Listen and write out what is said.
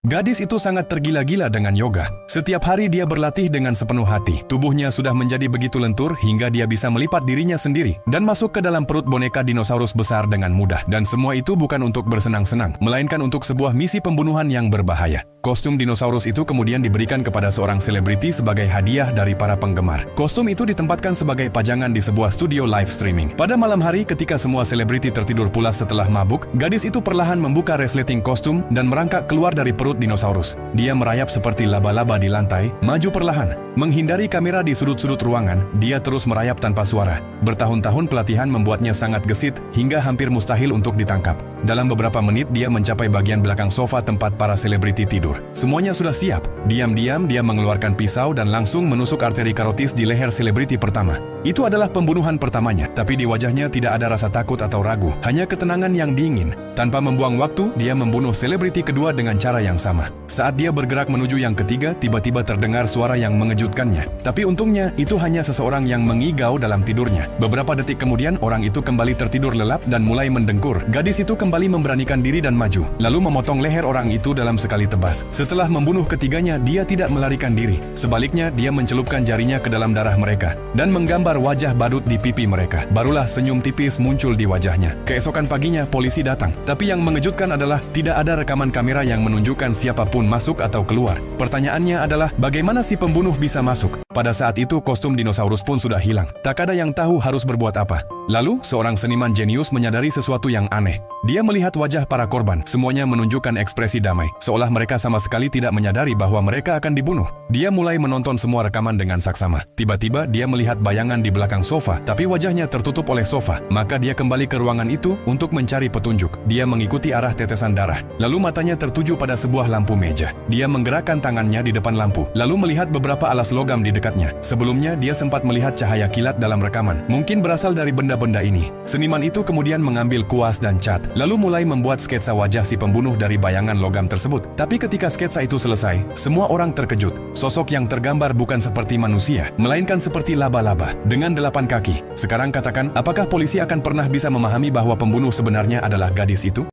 Gadis itu sangat tergila-gila dengan yoga. Setiap hari dia berlatih dengan sepenuh hati. Tubuhnya sudah menjadi begitu lentur hingga dia bisa melipat dirinya sendiri dan masuk ke dalam perut boneka dinosaurus besar dengan mudah. Dan semua itu bukan untuk bersenang-senang, melainkan untuk sebuah misi pembunuhan yang berbahaya. Kostum dinosaurus itu kemudian diberikan kepada seorang selebriti sebagai hadiah dari para penggemar. Kostum itu ditempatkan sebagai pajangan di sebuah studio live streaming. Pada malam hari ketika semua selebriti tertidur pulas setelah mabuk, gadis itu perlahan membuka resleting kostum dan merangkak keluar dari perut dinosaurus. Dia merayap seperti laba-laba di lantai, maju perlahan. Menghindari kamera di sudut-sudut ruangan, dia terus merayap tanpa suara. Bertahun-tahun pelatihan membuatnya sangat gesit hingga hampir mustahil untuk ditangkap. Dalam beberapa menit dia mencapai bagian belakang sofa tempat para selebriti tidur. Semuanya sudah siap. Diam-diam dia mengeluarkan pisau dan langsung menusuk arteri karotis di leher selebriti pertama. Itu adalah pembunuhan pertamanya, tapi di wajahnya tidak ada rasa takut atau ragu, hanya ketenangan yang dingin. Tanpa membuang waktu, dia membunuh selebriti kedua dengan cara yang sama. Saat dia bergerak menuju yang ketiga, tiba-tiba terdengar suara yang mengejutkannya. Tapi untungnya, itu hanya seseorang yang mengigau dalam tidurnya. Beberapa detik kemudian, orang itu kembali tertidur lelap dan mulai mendengkur. Gadis itu kembali memberanikan diri dan maju, lalu memotong leher orang itu dalam sekali tebas. Setelah membunuh ketiganya, dia tidak melarikan diri. Sebaliknya, dia mencelupkan jarinya ke dalam darah mereka dan menggambar wajah badut di pipi mereka. Barulah senyum tipis muncul di wajahnya. Keesokan paginya, polisi datang. Tapi yang mengejutkan adalah tidak ada rekaman kamera yang menunjukkan siapapun masuk atau keluar. Pertanyaannya adalah bagaimana si pembunuh bisa masuk? Pada saat itu kostum dinosaurus pun sudah hilang. Tak ada yang tahu harus berbuat apa. Lalu, seorang seniman jenius menyadari sesuatu yang aneh. Dia melihat wajah para korban, semuanya menunjukkan ekspresi damai, seolah mereka sama sekali tidak menyadari bahwa mereka akan dibunuh. Dia mulai menonton semua rekaman dengan saksama. Tiba-tiba dia melihat bayangan di belakang sofa, tapi wajahnya tertutup oleh sofa. Maka dia kembali ke ruangan itu untuk mencari petunjuk. Dia mengikuti arah tetesan darah, lalu matanya tertuju pada sebuah lampu meja. Dia menggerakkan tangannya di depan lampu, lalu melihat beberapa alas logam di dekatnya. Sebelumnya dia sempat melihat cahaya kilat dalam rekaman, mungkin berasal dari benda-benda ini. Seniman itu kemudian mengambil kuas dan cat, lalu mulai membuat sketsa wajah si pembunuh dari bayangan logam tersebut. Tapi ketika sketsa itu selesai, semua orang terkejut. Sosok yang tergambar bukan seperti manusia, melainkan seperti laba-laba dengan 8 kaki. Sekarang katakan, apakah polisi akan pernah bisa memahami bahwa pembunuh sebenarnya adalah gadis itu?